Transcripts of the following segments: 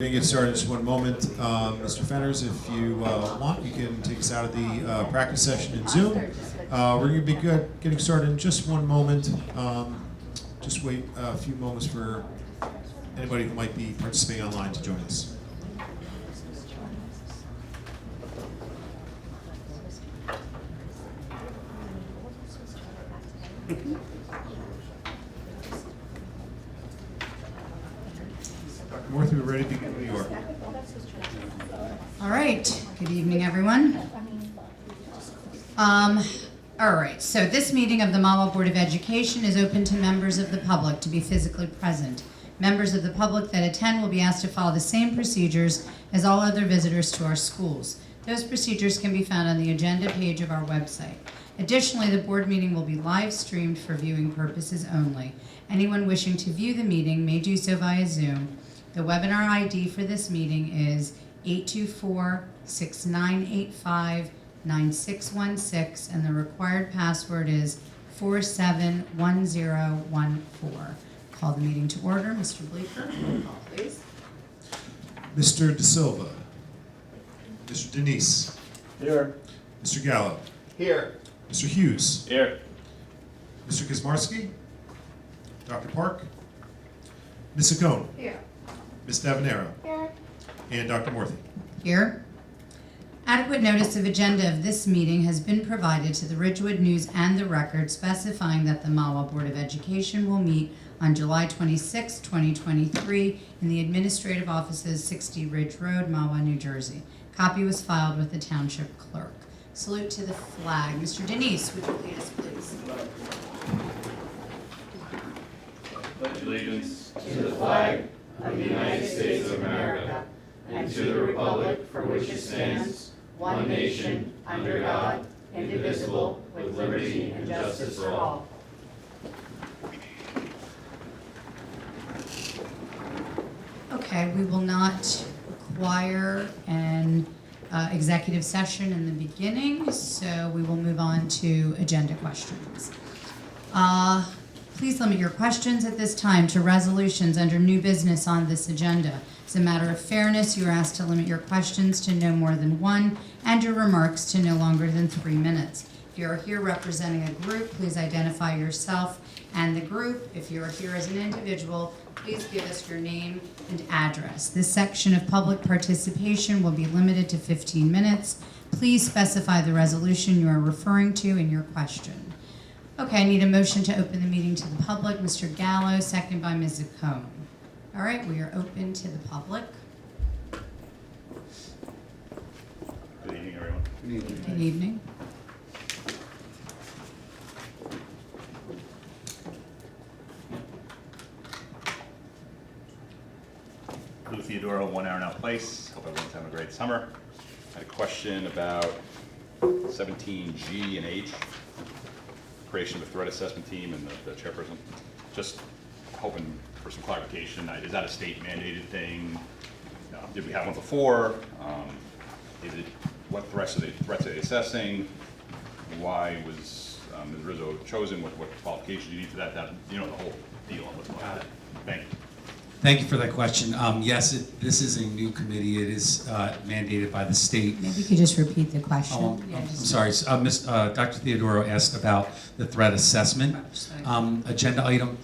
We're going to get started in just one moment. Mr. Fenners, if you want, you can take us out of the practice session in Zoom. We're going to be getting started in just one moment. Just wait a few moments for anybody who might be participating online to join us. Dr. Morthy, we're ready to begin when you are. All right. Good evening, everyone. All right. So this meeting of the Mahwah Board of Education is open to members of the public to be physically present. Members of the public that attend will be asked to follow the same procedures as all other visitors to our schools. Those procedures can be found on the agenda page of our website. Additionally, the board meeting will be live streamed for viewing purposes only. Anyone wishing to view the meeting may do so via Zoom. The webinar ID for this meeting is 824-6985-9616, and the required password is 471014. Call the meeting to order. Mr. Bleeker, roll call, please. Mr. De Silva. Mr. Denise. Here. Mr. Gallo. Here. Mr. Hughes. Here. Mr. Kazmarsky. Dr. Park. Ms. Saccone. Here. Ms. Davanero. Here. And Dr. Morthy. Here. Adequate notice of agenda of this meeting has been provided to the Ridgewood News and the Record, specifying that the Mahwah Board of Education will meet on July 26, 2023 in the Administrative Offices, 60 Ridge Road, Mahwah, New Jersey. Copy was filed with the Township Clerk. Salute to the flag. Mr. Denise, would you lead us, please? Pledge allegiance to the flag of the United States of America and to the republic for which it stands, one nation, under God, indivisible, with liberty and justice for all. Okay, we will not require an executive session in the beginning, so we will move on to agenda questions. Please limit your questions at this time to resolutions under new business on this agenda. As a matter of fairness, you are asked to limit your questions to no more than one and your remarks to no longer than 3 minutes. If you are here representing a group, please identify yourself and the group. If you are here as an individual, please give us your name and address. This section of public participation will be limited to 15 minutes. Please specify the resolution you are referring to in your question. Okay, I need a motion to open the meeting to the public. Mr. Gallo, second by Ms. Saccone. All right, we are open to the public. Good evening, everyone. Good evening. Lou Theodoro, 1 Hour Now Place. Hope everyone's having a great summer. I had a question about 17G and H, creation of a threat assessment team and the chairperson. Just hoping for some clarification. Is that a state mandated thing? Did we have one before? What threats are they assessing? Why was Ms. Rizzo chosen? What qualifications do you need for that? You know, the whole deal on what's going on. Thank you. Thank you for that question. Yes, this is a new committee. It is mandated by the state. Maybe you could just repeat the question. I'm sorry. Dr. Theodoro asked about the threat assessment agenda item.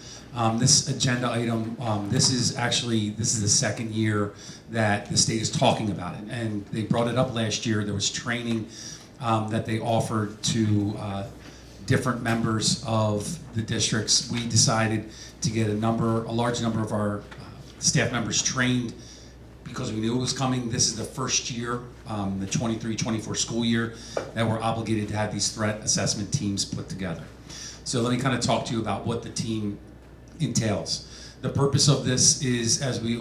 This agenda item, this is the second year that the state is talking about it, and they brought it up last year. There was training that they offered to different members of the districts. We decided to get a large number of our staff members trained because we knew it was coming. This is the first year, the 23-24 school year, that we're obligated to have these threat assessment teams put together. So let me kind of talk to you about what the team entails. The purpose of this is, as we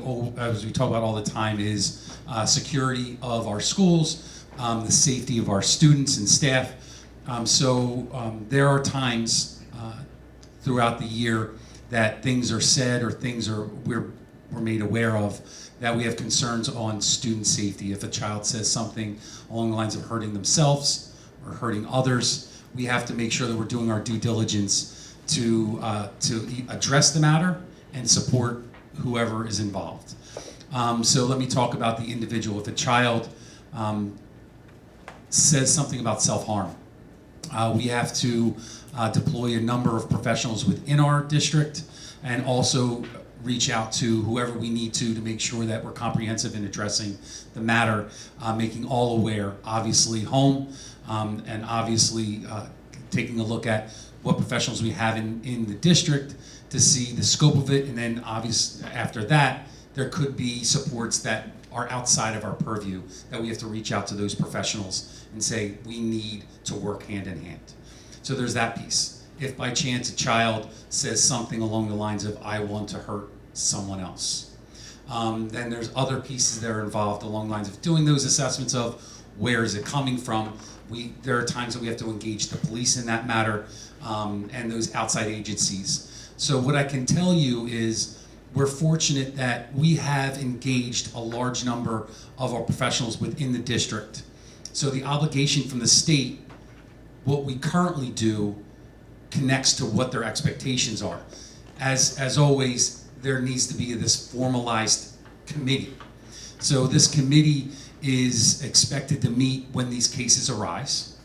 talk about all the time, is security of our schools, the safety of our students and staff. There are times throughout the year that things are said or we're made aware of that we have concerns on student safety. If a child says something along the lines of hurting themselves or hurting others, we have to make sure that we're doing our due diligence to address the matter and support whoever is involved. So let me talk about the individual. If a child says something about self-harm, we have to deploy a number of professionals within our district and also reach out to whoever we need to make sure that we're comprehensive in addressing the matter, making all aware, obviously home, and obviously taking a look at what professionals we have in the district to see the scope of it, and then obviously after that, there could be supports that are outside of our purview that we have to reach out to those professionals and say, we need to work hand in hand. So there's that piece. If by chance a child says something along the lines of, I want to hurt someone else, then there's other pieces that are involved along the lines of doing those assessments of where is it coming from. There are times that we have to engage the police in that matter, and those outside agencies. So what I can tell you is we're fortunate that we have engaged a large number of our professionals within the district. So the obligation from the state, what we currently do, connects to what their expectations are. As always, there needs to be this formalized committee. So this committee is expected to meet when these cases arise.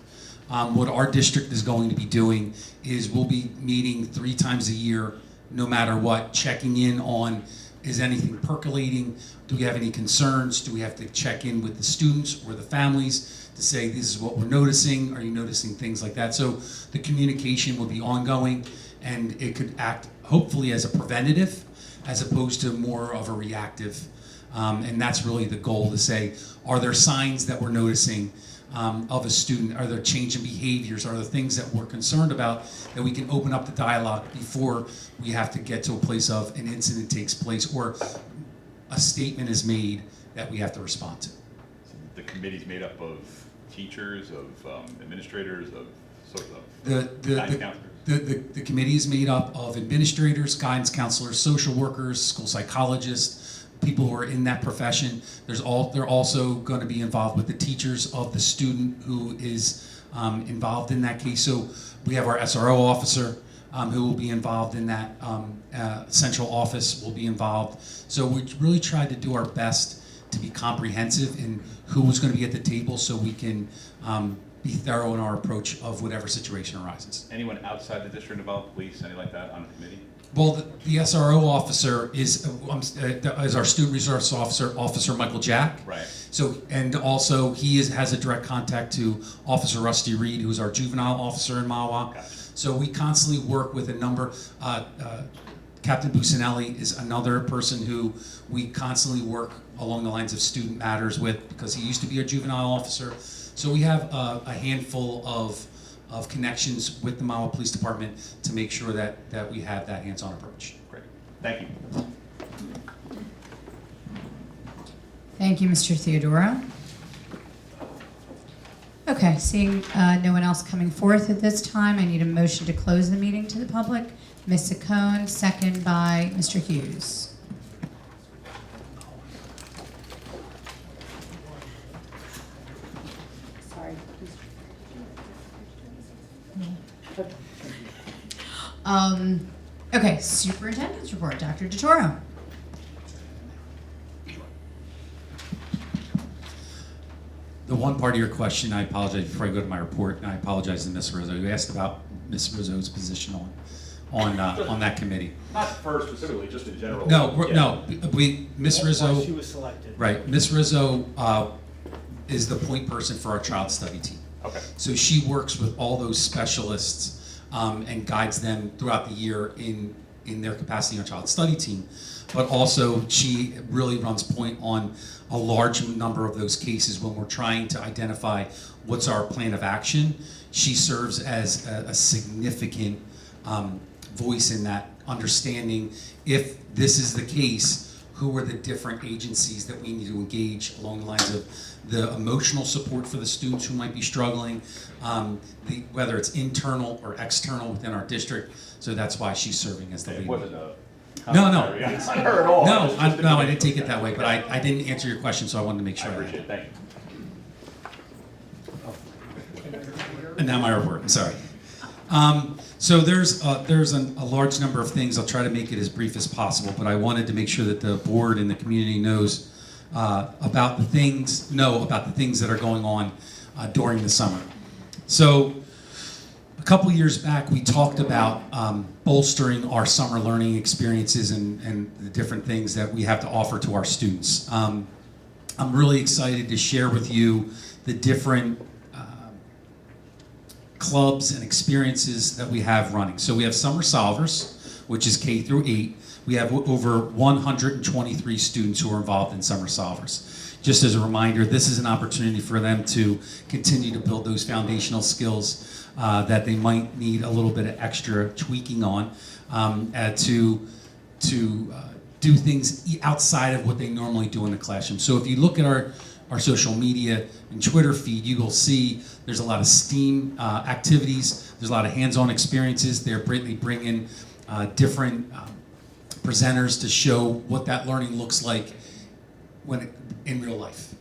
What our district is going to be doing is we'll be meeting 3 times a year, no matter what, checking in on, is anything percolating? Do we have any concerns? Do we have to check in with the students or the families to say, this is what we're noticing? Are you noticing things like that? So the communication will be ongoing, and it could act hopefully as a preventative as opposed to more of a reactive. And that's really the goal, to say, are there signs that we're noticing of a student? Are there change in behaviors? Are there things that we're concerned about that we can open up the dialogue before we have to get to a place of an incident takes place or a statement is made that we have to respond to? The committee's made up of teachers, of administrators, of guidance counselors? The committee is made up of administrators, guidance counselors, social workers, school psychologists, people who are in that profession. They're also going to be involved with the teachers of the student who is involved in that case. So we have our SRO officer who will be involved in that. Central office will be involved. So we really tried to do our best to be comprehensive in who was going to be at the table, so we can be thorough in our approach of whatever situation arises. Anyone outside the district involved, police, anything like that on the committee? Well, the SRO officer is our student resource officer, Officer Michael Jack. Right. So, and also he has a direct contact to Officer Rusty Reed, who's our juvenile officer in Mahwah. Gotcha. So we constantly work with a number. Captain Bucinelli is another person who we constantly work along the lines of student matters with, because he used to be a juvenile officer. So we have a handful of connections with the Mahwah Police Department to make sure that we have that hands-on approach. Great. Thank you. Thank you, Mr. Theodoro. Okay, seeing no one else coming forth at this time, I need a motion to close the meeting to the public. Ms. Saccone, second by Mr. Hughes. Sorry. Okay, Superintendent's report, Dr. DeToro. The one part of your question, I apologize before I go to my report, and I apologize to Ms. Rizzo. You asked about Ms. Rizzo's position on that committee. Not her specifically, just in general. No, Yeah. Ms. Rizzo. Why she was selected. Right, Ms. Rizzo is the point person for our child study team. Okay. So she works with all those specialists and guides them throughout the year in their capacity on child study team. But also she really runs point on a large number of those cases when we're trying to identify what's our plan of action. She serves as a significant voice in that, understanding if this is the case, who are the different agencies that we need to engage along the lines of the emotional support for the students who might be struggling, whether it's internal or external within our district. So that's why she's serving as the It lead. wasn't a No. commentary on her at all. No, It was just a I didn't take it that way, but I didn't answer your question, so I wanted to make I sure. appreciate it. Thank you. And now my report, I'm sorry. So there's a large number of things. I'll try to make it as brief as possible, but I wanted to make sure that the board and the community knows about the things that are going on during the summer. So a couple years back, we talked about bolstering our summer learning experiences and the different things that we have to offer to our students. I'm really excited to share with you the different clubs and experiences that we have running. So we have Summer Solvers, which is K through 8. We have over 123 students who are involved in Summer Solvers. Just as a reminder, this is an opportunity for them to continue to build those foundational skills that they might need a little bit of extra tweaking on to do things outside of what they normally do in the classroom. So if you look at our social media and Twitter feed, you will see there's a lot of STEAM activities. There's a lot of hands-on experiences. They're greatly bringing different presenters to show what that learning looks like in real life.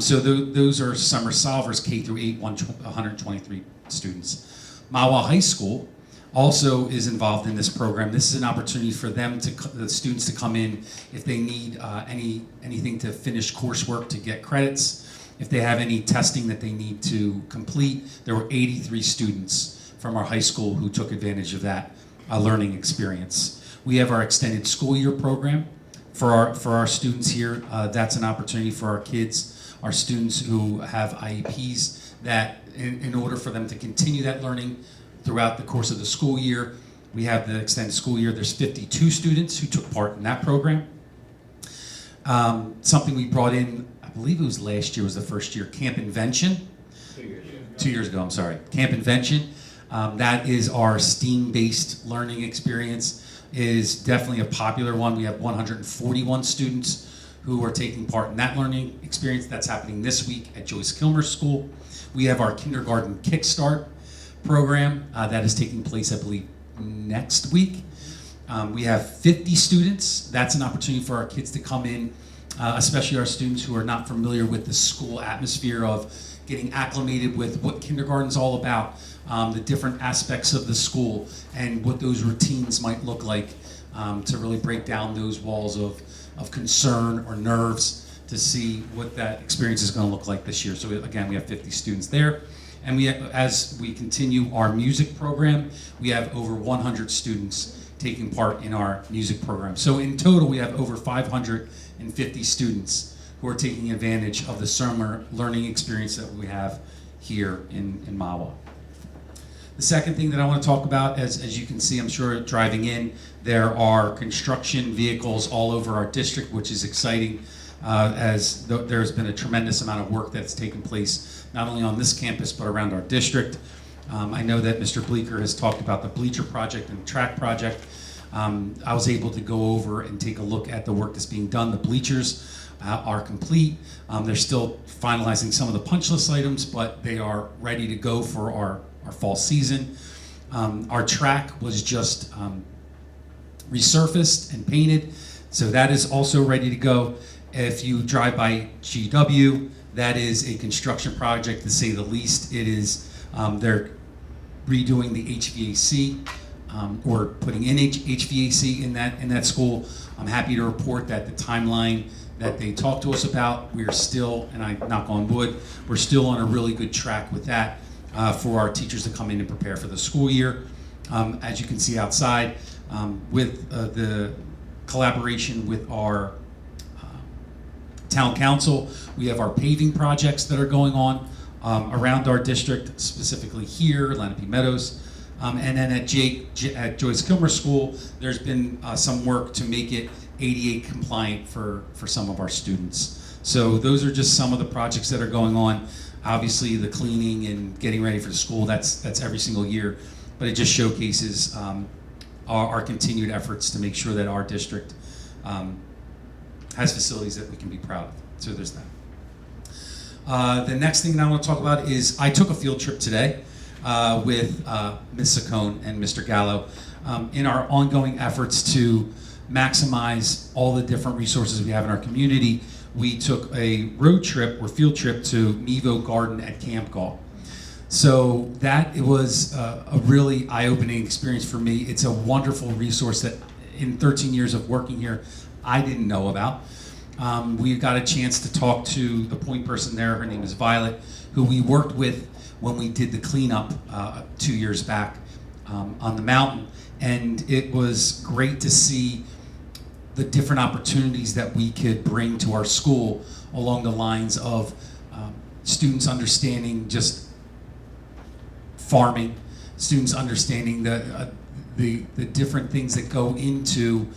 So those are Summer Solvers, K through 8, 123 students. Mahwah High School also is involved in this program. This is an opportunity for them the students to come in if they need anything to finish coursework to get credits. If they have any testing that they need to complete, there were 83 students from our high school who took advantage of that learning experience. We have our extended school year program for our students here. That's an opportunity for our kids, our students who have IEPs, that in order for them to continue that learning throughout the course of the school year, we have the extended school year. There's 52 students who took part in that program. Something we brought in, I believe it was last year, was the first year, Camp Invention. 2 years ago, I'm sorry. Camp Invention. That is our STEAM-based learning experience. Is definitely a popular one. We have 141 students who are taking part in that learning experience. That's happening this week at Joyce Kilmer School. We have our kindergarten Kickstart program that is taking place, I believe, next week. We have 50 students. That's an opportunity for our kids to come in, especially our students who are not familiar with the school atmosphere of getting acclimated with what kindergarten's all about, the different aspects of the school, and what those routines might look like, to really break down those walls of concern or nerves to see what that experience is going to look like this year. So again, we have 50 students there. And as we continue our music program, we have over 100 students taking part in our music program. So in total, we have over 550 students who are taking advantage of the summer learning experience that we have here in Mahwah. The second thing that I want to talk about, as you can see, I'm sure driving in, there are construction vehicles all over our district, which is exciting, as there's been a tremendous amount of work that's taken place, not only on this campus, but around our district. I know that Mr. Bleeker has talked about the bleacher project and the track project. I was able to go over and take a look at the work that's being done. The bleachers are complete. They're still finalizing some of the punch list items, but they are ready to go for our fall season. Our track was just resurfaced and painted, so that is also ready to go. If you drive by GW, that is a construction project, to say the least. It is, they're redoing the HVAC, or putting in HVAC in that school. I'm happy to report that the timeline that they talked to us about, we're still, and I knock on wood, we're still on a really good track with that, for our teachers to come in and prepare for the school year. As you can see outside, with the collaboration with our town council, we have our paving projects that are going on around our district, specifically here, Lenape Meadows. And then at Joyce Kilmer School, there's been some work to make it ADA compliant for some of our students. So those are just some of the projects that are going on. Obviously, the cleaning and getting ready for the school, that's every single year, but it just showcases our continued efforts to make sure that our district has facilities that we can be proud of. So there's that. The next thing that I want to talk about is I took a field trip today with Ms. Saccone and Mr. Gallo in our ongoing efforts to maximize all the different resources we have in our community. We took a road trip or field trip to Mevo Garden at Camp Gaul. So that it was a really eye-opening experience for me. It's a wonderful resource that in 13 years of working here, I didn't know about. We got a chance to talk to the point person there. Her name is Violet, who we worked with when we did the cleanup 2 years back on the mountain. And it was great to see the different opportunities that we could bring to our school along the lines of students understanding just farming, students understanding the different things that go into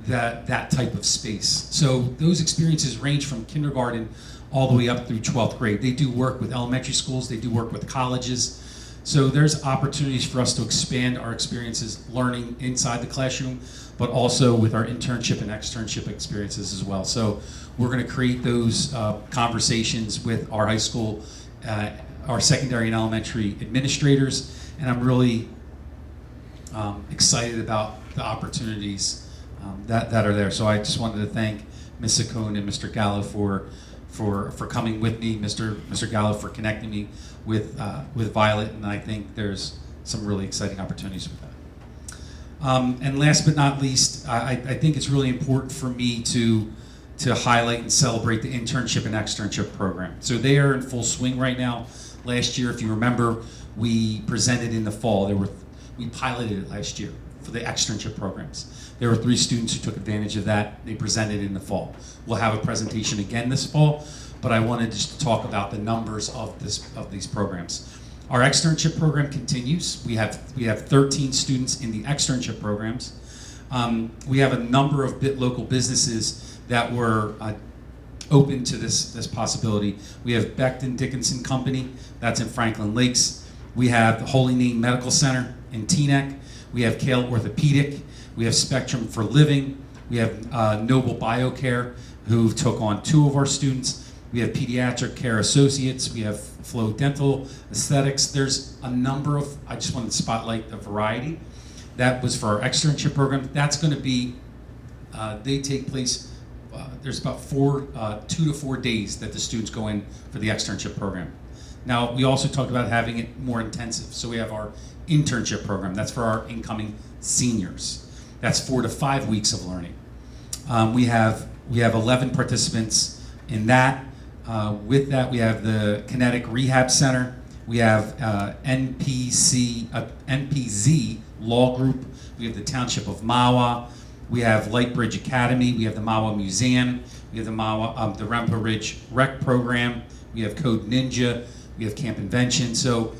that type of space. So those experiences range from kindergarten all the way up through 12th grade. They do work with elementary schools, they do work with colleges. So there's opportunities for us to expand our experiences learning inside the classroom, but also with our internship and externship experiences as well. So we're going to create those conversations with our high school, our secondary and elementary administrators, and I'm really excited about the opportunities that are there. So I just wanted to thank Ms. Saccone and Mr. Gallo for coming with me, Mr. Gallo for connecting me with Violet, and I think there's some really exciting opportunities with that. And last but not least, I think it's really important for me to highlight and celebrate the internship and externship program. So they are in full swing right now. Last year, if you remember, we presented in the fall. We piloted it last year for the externship programs. There were 3 students who took advantage of that. They presented in the fall. We'll have a presentation again this fall, but I wanted just to talk about the numbers of these programs. Our externship program continues. We have 13 students in the externship programs. We have a number of local businesses that were open to this possibility. We have Becton Dickinson Company, that's in Franklin Lakes. We have the Holy Name Medical Center in Teaneck. We have Kale Orthopedic. We have Spectrum for Living. We have Noble BioCare, who took on 2 of our students. We have Pediatric Care Associates. We have Flow Dental Aesthetics. There's a number of, I just wanted to spotlight the variety. That was for our externship program. That's going to be, they take place, there's about 2 to 4 days that the students go in for the externship program. Now, we also talked about having it more intensive. So we have our internship program. That's for our incoming seniors. That's 4 to 5 weeks of learning. We have 11 participants in that. With that, we have the Kinetic Rehab Center. We have NPZ Law Group. We have the Township of Mahwah. We have Lightbridge Academy. We have the Mahwah Museum. We have the Mahwah, the Rempa Ridge Rec Program. We have Code Ninja. We have Camp Invention. So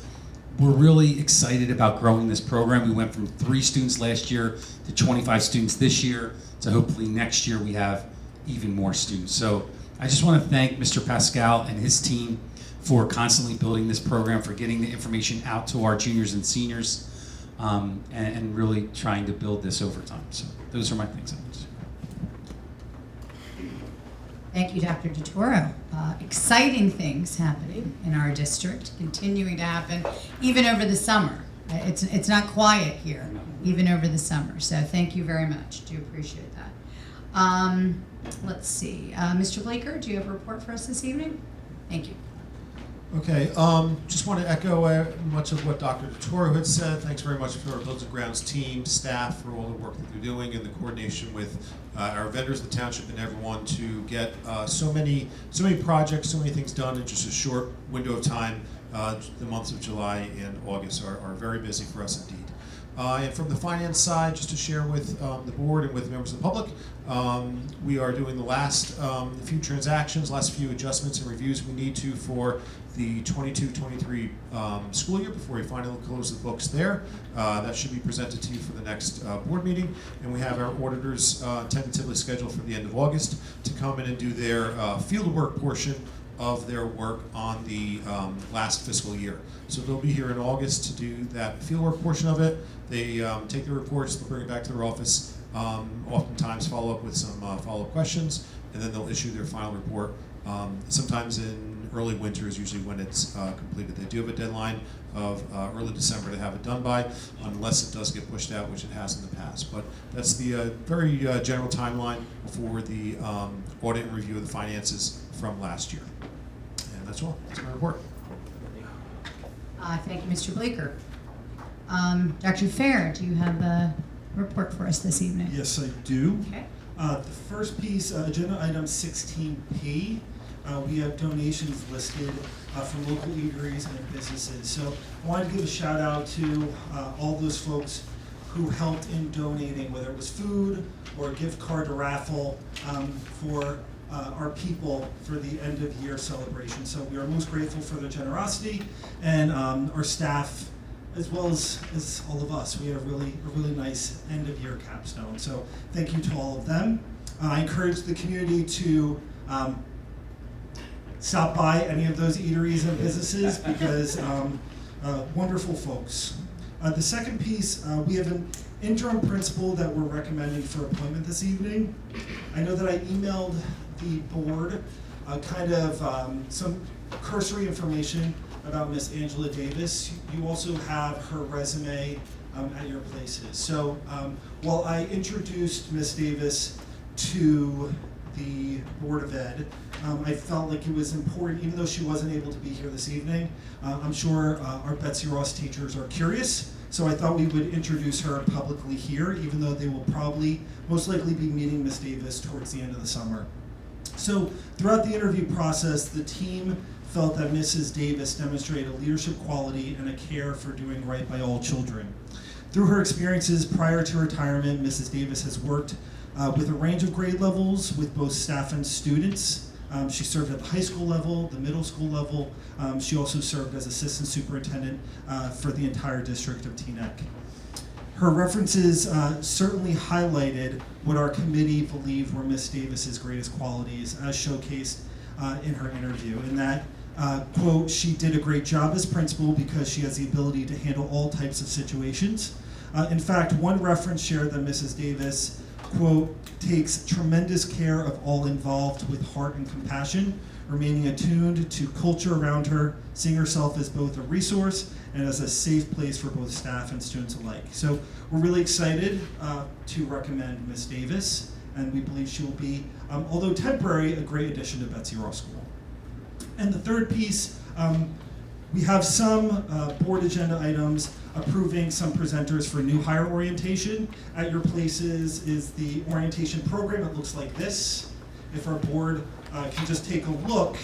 we're really excited about growing this program. We went from 3 students last year to 25 students this year. So hopefully next year we have even more students. So I just want to thank Mr. Pascal and his team for constantly building this program, for getting the information out to our juniors and seniors, and really trying to build this over time. So those are my things. Thank you, Dr. DeToro. Exciting things happening in our district, continuing to happen even over the summer. It's not quiet here, even over the summer. So thank you very much. Do appreciate that. Let's see. Mr. Blaker, do you have a report for us this evening? Thank you. Okay, just want to echo much of what Dr. DeToro had said. Thanks very much to our Buildings and Grounds team, staff, for all the work that they're doing and the coordination with our vendors, the township, and everyone to get so many projects, so many things done in just a short window of time. The months of July and August are very busy for us indeed. And from the finance side, just to share with the board and with members of the public, we are doing the last few transactions, last few adjustments and reviews we need to for the 22-23 school year before we finally close the books there. That should be presented to you for the next board meeting. And we have our auditors tentatively scheduled for the end of August to come in and do their fieldwork portion of their work on the last fiscal year. So they'll be here in August to do that fieldwork portion of it. They take the reports, they'll bring it back to their office, oftentimes follow up with some follow-up questions, and then they'll issue their final report. Sometimes in early winter is usually when it's completed. They do have a deadline of early December to have it done by, unless it does get pushed out, which it has in the past. But that's the very general timeline for the audit and review of the finances from last year. And that's all. That's my report. Thank you, Mr. Bleeker. Dr. Fair, do you have a report for us this evening? Yes, I do. Okay. The first piece, agenda item 16P, we have donations listed from local eateries and businesses. So I wanted to give a shout out to all those folks who helped in donating, whether it was food or a gift card to raffle for our people for the end of year celebration. So we are most grateful for their generosity, and our staff, as well as all of us. We had a really nice end of year capstone. So thank you to all of them. I encourage the community to stop by any of those eateries and businesses because wonderful folks. The second piece, we have an interim principal that we're recommending for appointment this evening. I know that I emailed the board some cursory information about Miss Angela Davis. You also have her resume at your places. So while I introduced Miss Davis to the Board of Ed, I felt like it was important, even though she wasn't able to be here this evening. I'm sure our Betsy Ross teachers are curious, so I thought we would introduce her publicly here, even though they will most likely be meeting Miss Davis towards the end of the summer. So throughout the interview process, the team felt that Mrs. Davis demonstrated a leadership quality and a care for doing right by all children. Through her experiences prior to retirement, Mrs. Davis has worked with a range of grade levels with both staff and students. She served at the high school level, the middle school level. She also served as assistant superintendent for the entire district of Teaneck. Her references certainly highlighted what our committee believed were Miss Davis's greatest qualities, as showcased in her interview. In that, quote, she did a great job as principal because she has the ability to handle all types of situations. In fact, one reference shared that Mrs. Davis, quote, takes tremendous care of all involved with heart and compassion, remaining attuned to culture around her, seeing herself as both a resource and as a safe place for both staff and students alike. So we're really excited to recommend Ms. Davis, and we believe she will be, although temporary, a great addition to Betsy Ross School. And the third piece, we have some board agenda items approving some presenters for new hire orientation. At your places is the orientation program. It looks like this. If our board can just take a look,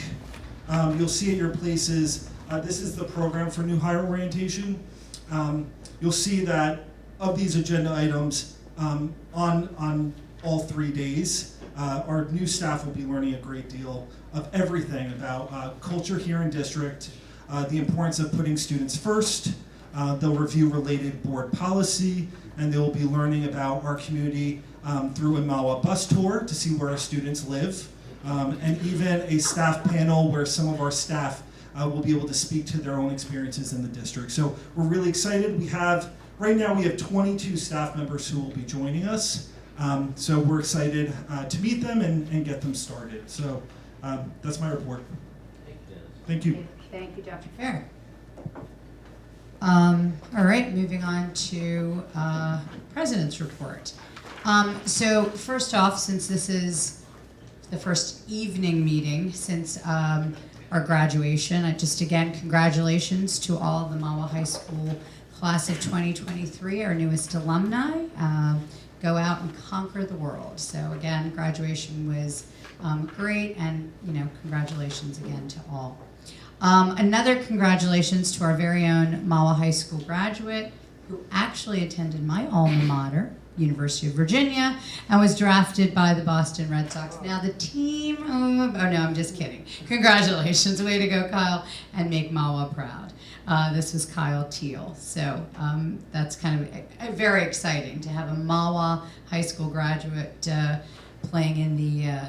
you'll see at your places, this is the program for new hire orientation. You'll see that of these agenda items, on all 3 days, our new staff will be learning a great deal of everything about culture here in district, the importance of putting students first. They'll review related board policy, and they'll be learning about our community through a Mahwah bus tour to see where our students live, and even a staff panel where some of our staff will be able to speak to their own experiences in the district. So we're really excited. Right now we have 22 staff members who will be joining us. So we're excited to meet them and get them started. So that's my report. Thank you. Thank you, Dr. Fair. All right, moving on to President's report. So first off, since this is the first evening meeting since our graduation, again, congratulations to all of the Mahwah High School class of 2023, our newest alumni. Go out and conquer the world. So again, graduation was great, and congratulations again to all. Another congratulations to our very own Mahwah High School graduate who actually attended my alma mater, University of Virginia, and was drafted by the Boston Red Sox. Now the team, oh no, I'm just kidding. Congratulations, way to go, Kyle, and make Mahwah proud. This was Kyle Teal. So that's kind of very exciting to have a Mahwah High School graduate playing in the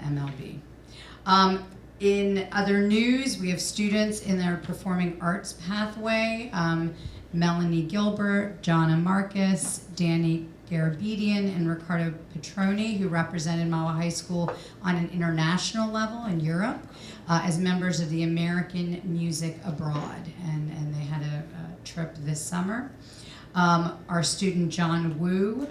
MLB. In other news, we have students in their performing arts pathway, Melanie Gilbert, Jonna Marcus, Danny Garabedian, and Ricardo Petroni, who represented Mahwah High School on an international level in Europe as members of the American Music Abroad, and they had a trip this summer. Our student John Wu,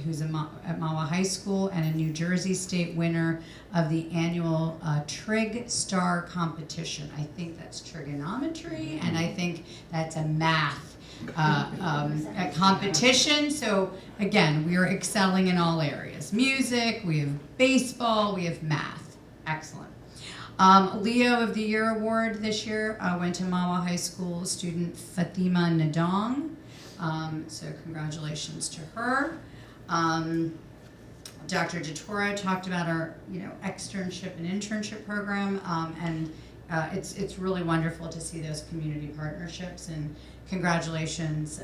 who's at Mahwah High School and a New Jersey State winner of the annual Trig Star competition. I think that's trigonometry, and I think that's a math a competition. So again, we are excelling in all areas. Music, we have baseball, we have math. Excellent. Leo of the Year award this year went to Mahwah High School student Fatima Nadong. So congratulations to her. Dr. DeToro talked about our, externship and internship program, and it's really wonderful to see those community partnerships. And congratulations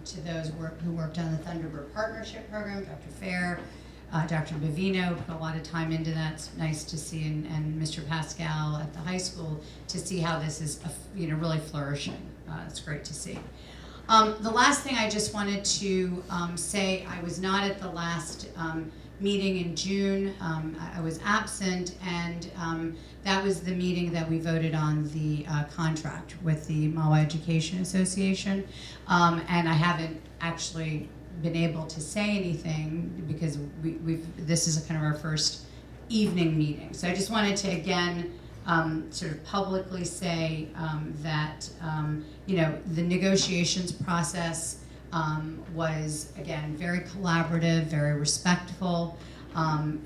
to those who worked on the Thunderbird Partnership Program, Dr. Fair, Dr. Bavino put a lot of time into that. It's nice to see, and Mr. Pascal at the high school to see how this is, really flourishing. It's great to see. The last thing I just wanted to say, I was not at the last meeting in June. I was absent, and that was the meeting that we voted on the contract with the Mahwah Education Association. And I haven't actually been able to say anything because this is kind of our first evening meeting. So I just wanted to again sort of publicly say that the negotiations process was again very collaborative, very respectful.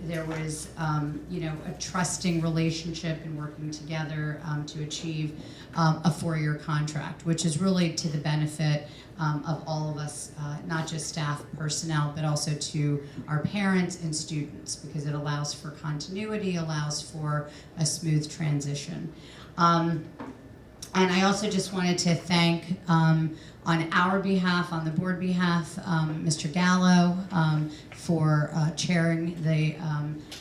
There was a trusting relationship in working together to achieve a 4-year contract, which is really to the benefit of all of us, not just staff, personnel, but also to our parents and students, because it allows for continuity, allows for a smooth transition. And I also just wanted to thank, on our behalf, on the board behalf, Mr. Gallo for chairing the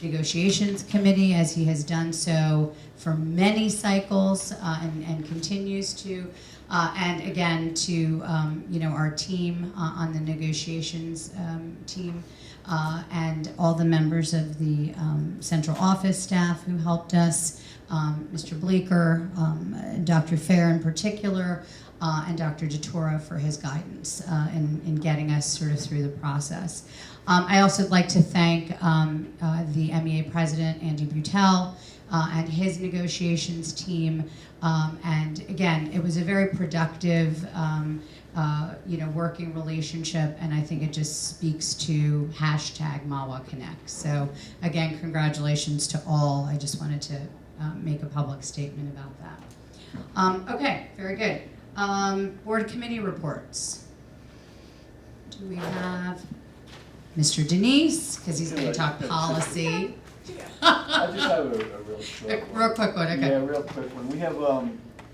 negotiations committee, as he has done so for many cycles and continues to. And again, to our team on the negotiations team and all the members of the central office staff who helped us, Mr. Bleeker, Dr. Fair in particular, and Dr. DeToro for his guidance in getting us sort of through the process. I also would like to thank the MEA president, Andy Butel, and his negotiations team. And again, it was a very productive, working relationship, and I think it just speaks to #Mahwah Connect. So again, congratulations to all. I just wanted to make a public statement about that. Okay, very good. Board committee reports. Do we have Mr. Denise, because he's going to talk policy. I just have a real short one. Real quick one, okay. Yeah, real quick one. We have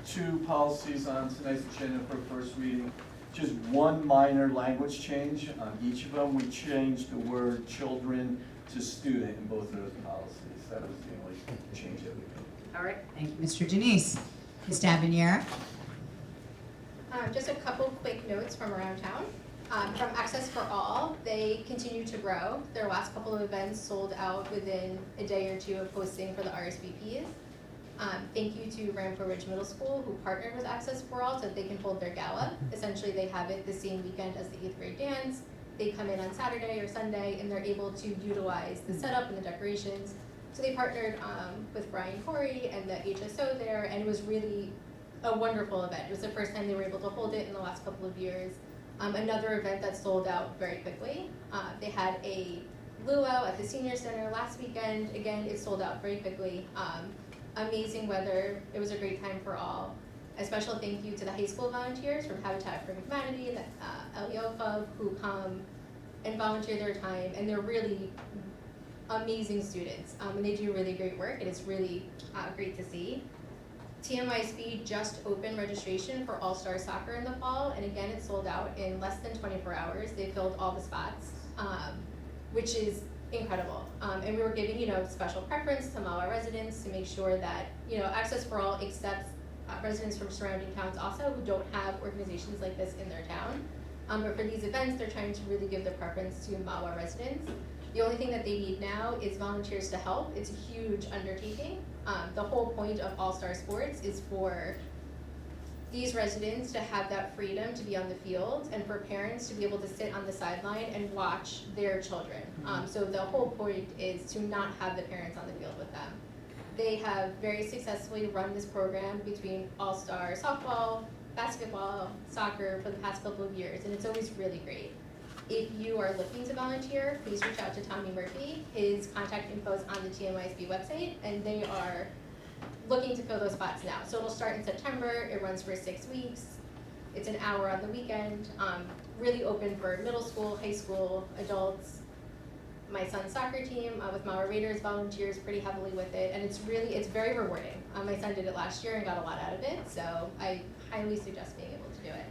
2 policies on tonight's agenda for first reading. Just one minor language change on each of them. We changed the word children to student in both of those policies. That was the only change that we made. All right, thank you, Mr. Denise. Ms. Dabinier. Just a couple quick notes from around town. From Access for All, they continue to grow. Their last couple of events sold out within a day or two of posting for the RSVPs. Thank you to Rampo Ridge Middle School, who partnered with Access for All so that they can hold their gala. Essentially, they have it the same weekend as the 8th grade dance. They come in on Saturday or Sunday, and they're able to utilize the setup and the decorations. So they partnered with Brian Corey and the HSO there, and it was really a wonderful event. It was the first time they were able to hold it in the last couple of years. Another event that sold out very quickly. They had a luau at the senior center last weekend. Again, it sold out very quickly. Amazing weather. It was a great time for all. A special thank you to the high school volunteers from Habitat for Humanity and the LEO Club who come and volunteer their time, and they're really amazing students, and they do really great work, and it's really great to see. TMISB just opened registration for All-Star Soccer in the fall, and again, it sold out in less than 24 hours. They filled all the spots, which is incredible. And we were giving, special preference to Mahwah residents to make sure that, Access for All accepts residents from surrounding towns also who don't have organizations like this in their town. But for these events, they're trying to really give the preference to Mahwah residents. The only thing that they need now is volunteers to help. It's a huge undertaking. The whole point of All-Star Sports is for these residents to have that freedom to be on the field and for parents to be able to sit on the sideline and watch their children. So the whole point is to not have the parents on the field with them. They have very successfully run this program between all-star softball, basketball, soccer for the past couple of years, and it's always really great. If you are looking to volunteer, please reach out to Tommy Murphy. His contact info is on the TMYSB website, and they are looking to fill those spots now. So it'll start in September, it runs for 6 weeks. It's an hour on the weekend, really open for middle school, high school, adults. My son's soccer team with Mahwah Raiders volunteers pretty heavily with it, and it's very rewarding. My son did it last year and got a lot out of it, so I highly suggest being able to do it.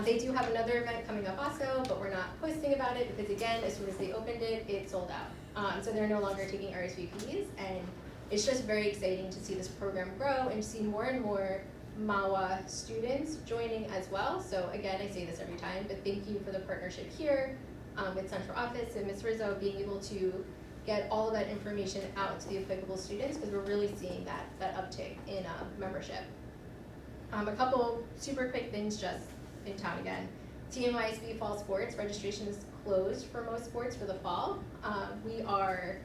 They do have another event coming up also, but we're not posting about it because again, as soon as they opened it, it sold out. So they're no longer taking RSVPs, and it's just very exciting to see this program grow and to see more and more Mahwah students joining as well. So again, I say this every time, but thank you for the partnership here with Central Office and Ms. Rizzo being able to get all of that information out to the applicable students because we're really seeing that uptick in membership. A couple super quick things just in town again. TMYSB Fall Sports registration is closed for most sports for the fall. We are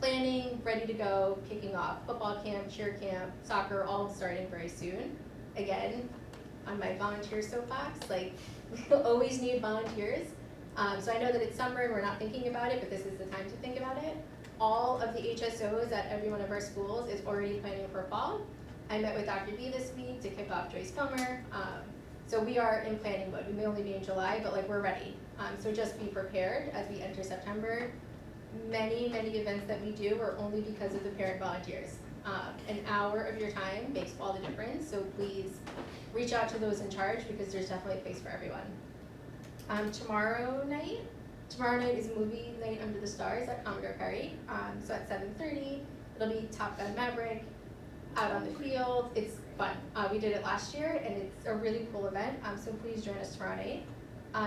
planning, ready to go, kicking off football camp, cheer camp, soccer, all starting very soon. Again, on my volunteer soapbox, like always need volunteers. So I know that it's summer and we're not thinking about it, but this is the time to think about it. All of the HSOs at every one of our schools is already planning for fall. I met with Dr. B this week to kick off Joyce Comer. So we are in planning mode. We may only be in July, but like we're ready. So just be prepared as we enter September. Many events that we do are only because of the parent volunteers. An hour of your time makes all the difference, so please reach out to those in charge because there's definitely a place for everyone. Tomorrow night is movie night under the stars at Commodore Perry. So at 7:30, it'll be Top Gun Maverick out on the field. It's fun. We did it last year and it's a really cool event, so please join us tomorrow night.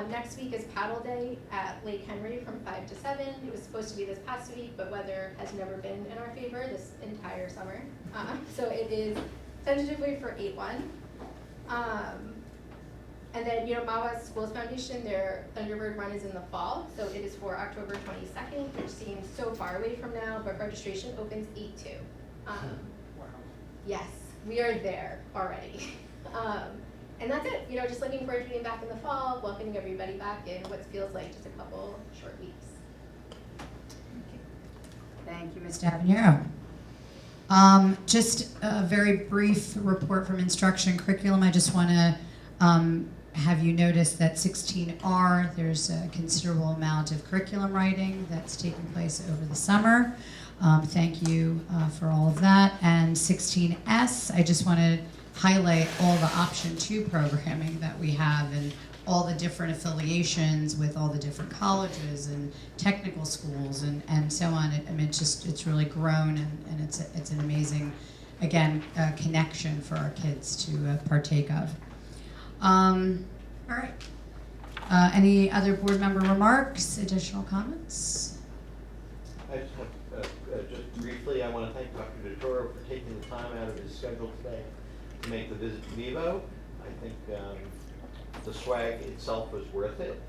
Next week is Paddle Day at Lake Henry from 5 to 7. It was supposed to be this past week, but weather has never been in our favor this entire summer. So it is tentatively for 8/1. And then, Mahwah Schools Foundation, their Thunderbird run is in the fall, so it is for October 22nd, which seems so far away from now, but registration opens 8/2. Wow. Yes, we are there already. And that's it, just looking forward to being back in the fall, welcoming everybody back in what feels like just a couple short weeks. Thank you, Ms. Tabanero. Just a very brief report from instruction curriculum. I just want to have you notice that 16R, there's a considerable amount of curriculum writing that's taking place over the summer. Thank you for all of that. And 16S, I just want to highlight all the Option 2 programming that we have and all the different affiliations with all the different colleges and technical schools and so on. It's really grown and it's an amazing, again, connection for our kids to partake of. All right. Any other board member remarks, additional comments? I just have, just briefly, I want to thank Dr. DeToro for taking the time out of his schedule today to make the visit to Vivo. I think the swag itself was worth it,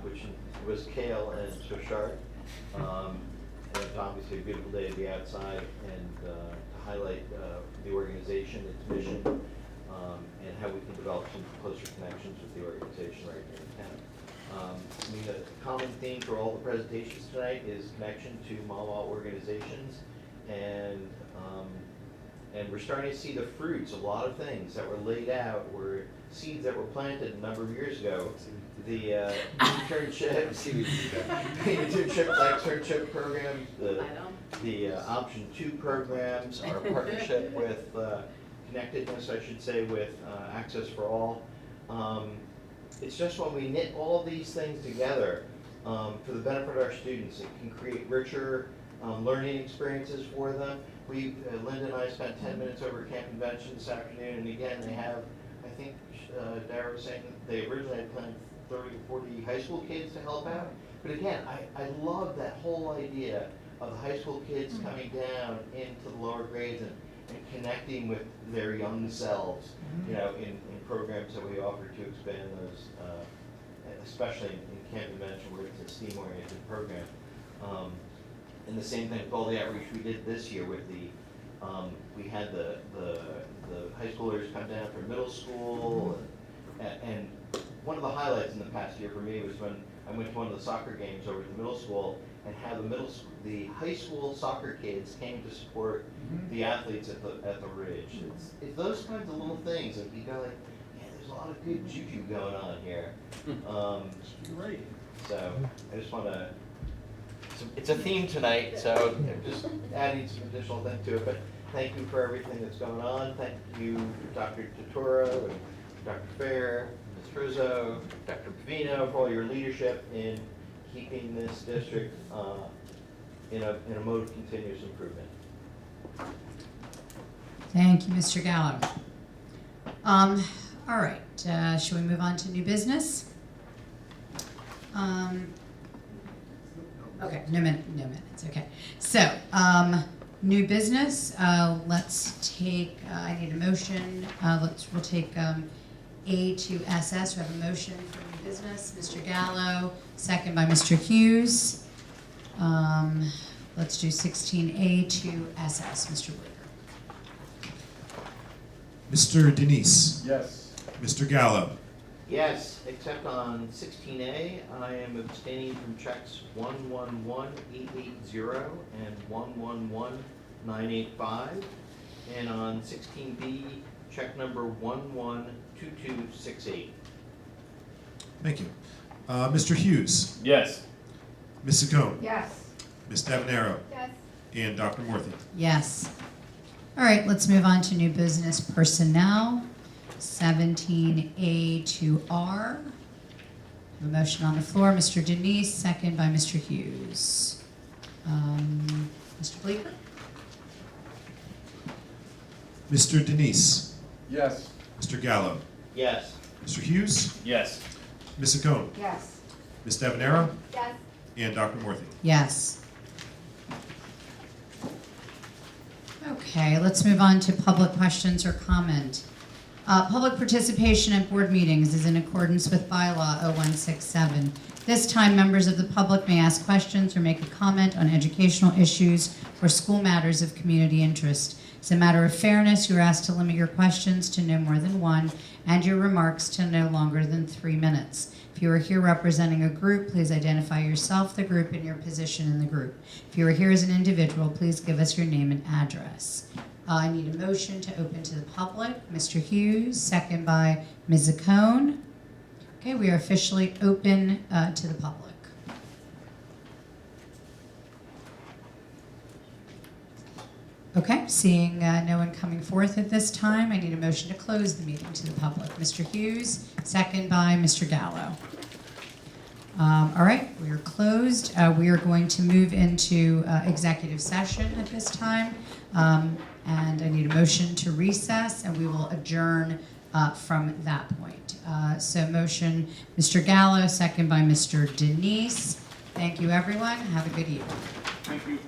which was kale and Chouchard. And it's obviously a beautiful day to be outside and to highlight the organization, its mission, and how we can develop some closer connections with the organization right here in town. I mean, the common theme for all the presentations tonight is connection to Mahwah organizations, and we're starting to see the fruits. A lot of things that were laid out were seeds that were planted a number of years ago. The internship, externship programs, the Option 2 programs, our partnership with connectedness, I should say, with Access for All. It's just when we knit all these things together for the benefit of our students, it can create richer learning experiences for them. Linda and I spent 10 minutes over at Camp Convention this afternoon, and again, they have, I think Dara was saying that they originally had planned 30 to 40 high school kids to help out. But again, I love that whole idea of the high school kids coming down into the lower grades and connecting with their young selves, you know, in programs that we offer to expand those, especially in Camp Dimension where it's a STEAM-oriented program. And the same thing with all the outreach we did this year with the, we had the high schoolers come down from middle school, and one of the highlights in the past year for me was when I went to one of the soccer games over at the middle school and had the high school soccer kids came to support the athletes at the Ridge. It's those kinds of little things that you go like, yeah, there's a lot of good juju going on here. Great. So I just want to. It's a theme tonight, so I'm just adding some additional things to it. But thank you for everything that's going on. Thank you, Dr. Totoro, and Dr. Fair, Ms. Rizzo, Dr. Pavino, for all your leadership in keeping this district in a mode of continuous improvement. Thank you, Mr. Gallo. All right, shall we move on to new business? Okay, no minutes, okay. So, new business, let's take, I need a motion, we'll take A to SS, we have a motion for new business, Mr. Gallo, second by Mr. Hughes. Let's do 16A to SS, Mr. Bleeker. Mr. Denise, Yes. Mr. Gallo, Yes, except on 16A, I am abstaining from checks 111880 and 111985. And on 16B, check number 112268. thank you. Mr. Hughes, Yes. Ms. Saccone, Yes. Ms. Davenero, Yes. and Dr. Morthy. Yes. All right, let's move on to new business personnel, 17A to R. A motion on the floor, Mr. Denise, second by Mr. Hughes. Mr. Bleeker? Mr. Denise, Yes. Mr. Gallo, Yes. Mr. Hughes, Yes. Ms. Saccone, Yes. Ms. Davenero, Yes. and Dr. Morthy. Yes. Okay, let's move on to public questions or comment. Public participation at board meetings is in accordance with bylaw 0167. This time, members of the public may ask questions or make a comment on educational issues or school matters of community interest. As a matter of fairness, you are asked to limit your questions to no more than one and your remarks to no longer than 3 minutes. If you are here representing a group, please identify yourself, the group, and your position in the group. If you are here as an individual, please give us your name and address. I need a motion to open to the public. Mr. Hughes, second by Ms. Saccone. Okay, we are officially open to the public. Okay, seeing no one coming forth at this time, I need a motion to close the meeting to the public. Mr. Hughes, second by Mr. Gallo. All right, we are closed. We are going to move into executive session at this time. And I need a motion to recess, and we will adjourn from that point. So motion, Mr. Gallo, second by Mr. Denise. Thank you, everyone. Have a good evening. Thank you.